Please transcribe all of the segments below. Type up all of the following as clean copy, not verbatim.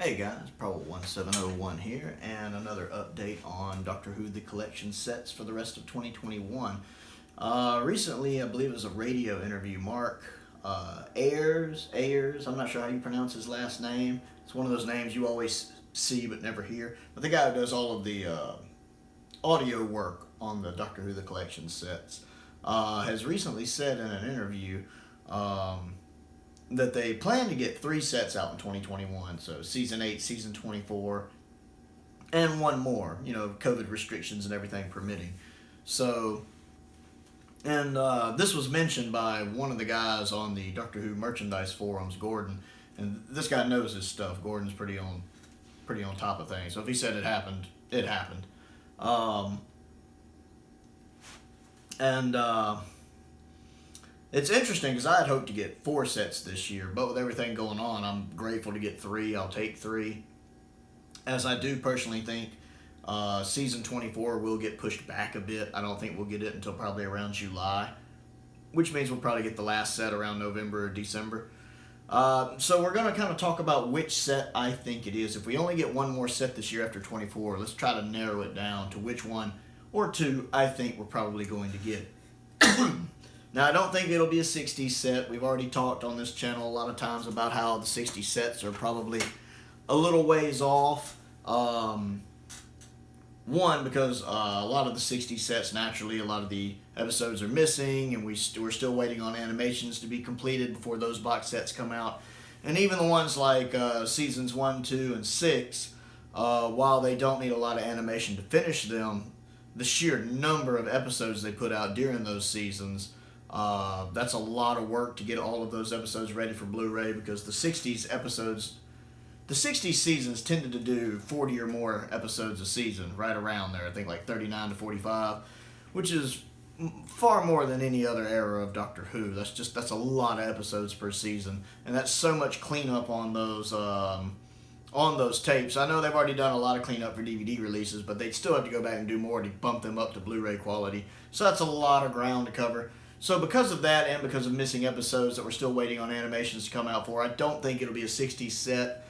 Hey guys, Pro1701 here, and another update on Doctor Who The Collection sets for the rest of 2021. Recently, I believe it was a radio interview, Mark Ayers, I'm not sure how you pronounce his last name. It's one of those names you always see but never hear. But the guy who does all of the audio work on the Doctor Who The Collection sets has recently said in an interview that they plan to get 3 sets out in 2021, so Season 8, Season 24, and one more, COVID restrictions and everything permitting. So, and this was mentioned by one of the guys on the Doctor Who merchandise forums, Gordon, and this guy knows his stuff. Gordon's pretty on top of things, so if he said it happened, it happened. It's interesting because I had hoped to get 4 sets this year, but with everything going on, I'm grateful to get 3. I'll take 3. As I do personally think Season 24 will get pushed back a bit. I don't think we'll get it until probably around July, which means we'll probably get the last set around November or December. So we're going to kind of talk about which set I think it is. If we only get one more set this year after 24, let's try to narrow it down to which one or 2 I think we're probably going to get. Now, I don't think it'll be a 60s set. We've already talked on this channel a lot of times about how the 60s sets are probably a little ways off. One, because a lot of the 60s sets, naturally, a lot of the episodes are missing, and we're still waiting on animations to be completed before those box sets come out. And even the ones like Seasons 1, 2, and 6, while they don't need a lot of animation to finish them, the sheer number of episodes they put out during those seasons, that's a lot of work to get all of those episodes ready for Blu-ray, because the 60s seasons tended to do 40 or more episodes a season, right around there. I think like 39 to 45, which is far more than any other era of Doctor Who. That's a lot of episodes per season, and that's so much cleanup on those tapes. I know they've already done a lot of cleanup for DVD releases, but they'd still have to go back and do more to bump them up to Blu-ray quality. So that's a lot of ground to cover. So because of that, and because of missing episodes that we're still waiting on animations to come out for, I don't think it'll be a 60s set.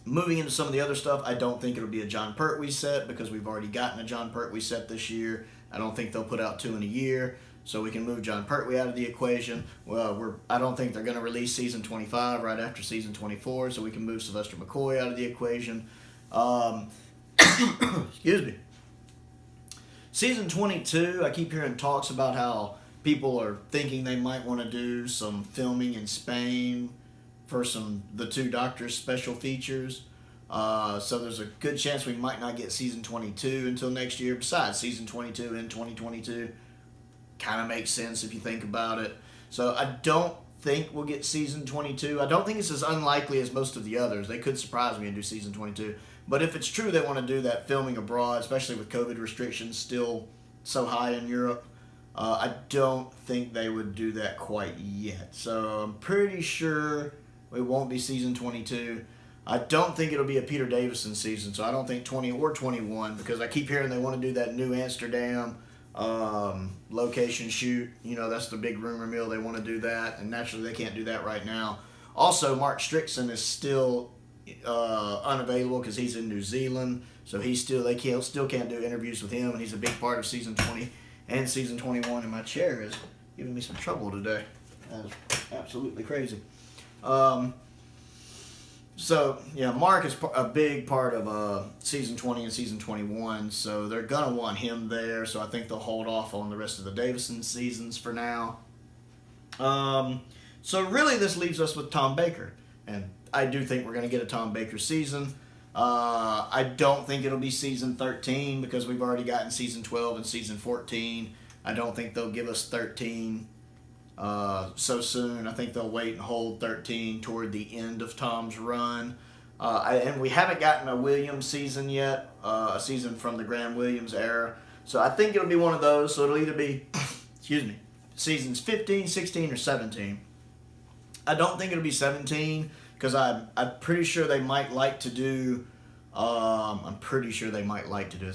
Moving into some of the other stuff, I don't think it'll be a Jon Pertwee set, because we've already gotten a Jon Pertwee set this year. I don't think they'll put out 2 in a year, so we can move Jon Pertwee out of the equation. Well, I don't think they're going to release Season 25 right after Season 24, so we can move Sylvester McCoy out of the equation. Excuse me. Season 22, I keep hearing talks about how people are thinking they might want to do some filming in Spain for the 2 Doctors special features. So there's a good chance we might not get Season 22 until next year. Besides, Season 22 in 2022 kind of makes sense if you think about it. So I don't think we'll get Season 22. I don't think it's as unlikely as most of the others. They could surprise me and do Season 22. But if it's true they want to do that filming abroad, especially with COVID restrictions still so high in Europe, I don't think they would do that quite yet. So I'm pretty sure it won't be Season 22. I don't think it'll be a Peter Davison season, so I don't think 20 or 21, because I keep hearing they want to do that New Amsterdam location shoot. That's the big rumor mill. They want to do that, and naturally they can't do that right now. Also, Mark Strickson is still unavailable because he's in New Zealand, so they still can't do interviews with him, and he's a big part of Season 20 and Season 21. And my chair is giving me some trouble today. That's absolutely crazy. So yeah, Mark is a big part of Season 20 and Season 21, so they're gonna want him there. So I think they'll hold off on the rest of the Davison seasons for now. So really, this leaves us with Tom Baker, and I do think we're going to get a Tom Baker season. I don't think it'll be Season 13, because we've already gotten Season 12 and Season 14. I don't think they'll give us 13 so soon. I think they'll wait and hold 13 toward the end of Tom's run. And we haven't gotten a Williams season yet, a season from the Graham Williams era. So I think it'll be one of those. So it'll either be, Seasons 15, 16, or 17. I don't think it'll be 17, because I'm pretty sure they might like to do, it's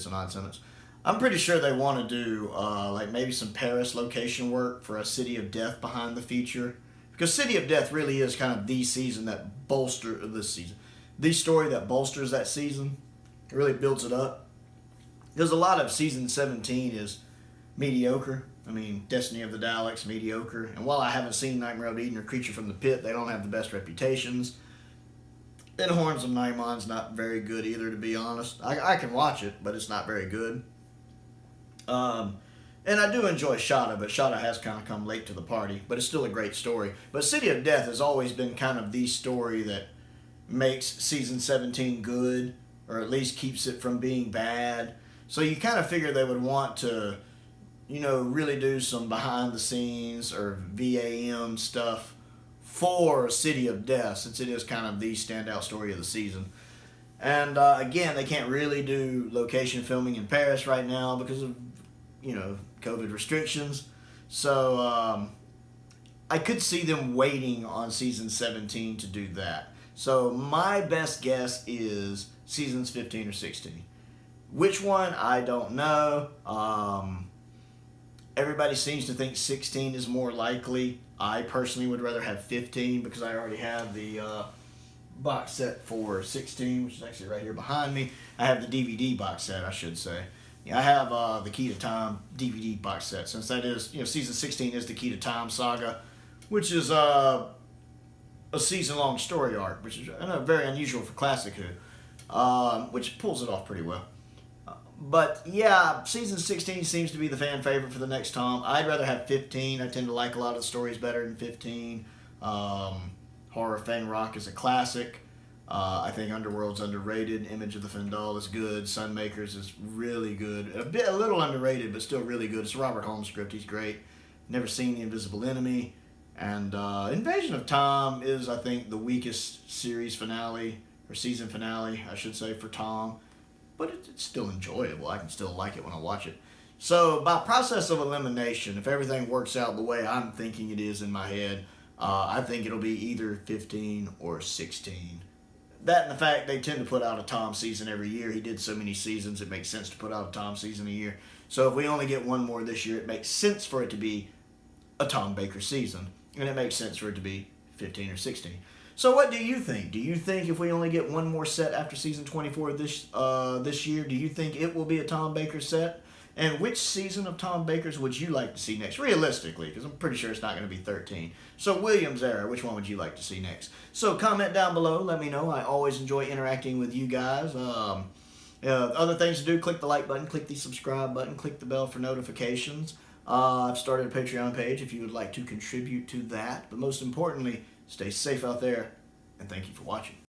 an odd sentence. I'm pretty sure they want to do like maybe some Paris location work for A City of Death behind the feature. Because City of Death really is kind of the season that the story that bolsters that season. It really builds it up. Because a lot of season 17 is mediocre. I mean, Destiny of the Daleks, mediocre. And while I haven't seen Nightmare of Eden or Creature from the Pit, they don't have the best reputations. And Horns of Naimon's not very good either, to be honest. I can watch it, but it's not very good. And I do enjoy Shada, but Shada has kind of come late to the party. But it's still a great story. But City of Death has always been kind of the story that makes season 17 good, or at least keeps it from being bad. So you kind of figure they would want to, really do some behind the scenes or VAM stuff for City of Death, since it is kind of the standout story of the season. And again, they can't really do location filming in Paris right now because of, COVID restrictions. So I could see them waiting on season 17 to do that. So my best guess is seasons 15 or 16. Which one, I don't know. Everybody seems to think 16 is more likely. I personally would rather have 15 because I already have the box set for 16, which is actually right here behind me. I have the DVD box set, I should say. Yeah, I have the Key to Time DVD box set, since that is, season 16 is the Key to Time saga, which is a season-long story arc, which is very unusual for Classic Who, which pulls it off pretty well. But yeah, season 16 seems to be the fan favorite for the next Tom. I'd rather have 15. I tend to like a lot of the stories better than 15. Horror Fang Rock is a classic. I think Underworld's underrated. Image of the Fendal is good. Sunmakers is really good. A little underrated, but still really good. It's a Robert Holmes script. He's great. Never Seen the Invisible Enemy. And Invasion of Tom is, I think, the weakest series finale, or season finale, I should say, for Tom. But it's still enjoyable. I can still like it when I watch it. So by process of elimination, if everything works out the way I'm thinking it is in my head, I think it'll be either 15 or 16. That and the fact they tend to put out a Tom season every year. He did so many seasons, it makes sense to put out a Tom season a year. So if we only get one more this year, it makes sense for it to be a Tom Baker season. And it makes sense for it to be 15 or 16. So what do you think? Do you think if we only get one more set after season 24 this year, do you think it will be a Tom Baker set? And which season of Tom Baker's would you like to see next? Realistically, because I'm pretty sure it's not going to be 13. So Williams era, which one would you like to see next? So comment down below. Let me know. I always enjoy interacting with you guys. Other things to do, click the like button, click the subscribe button, click the bell for notifications. I've started a Patreon page if you would like to contribute to that. But most importantly, stay safe out there, and thank you for watching.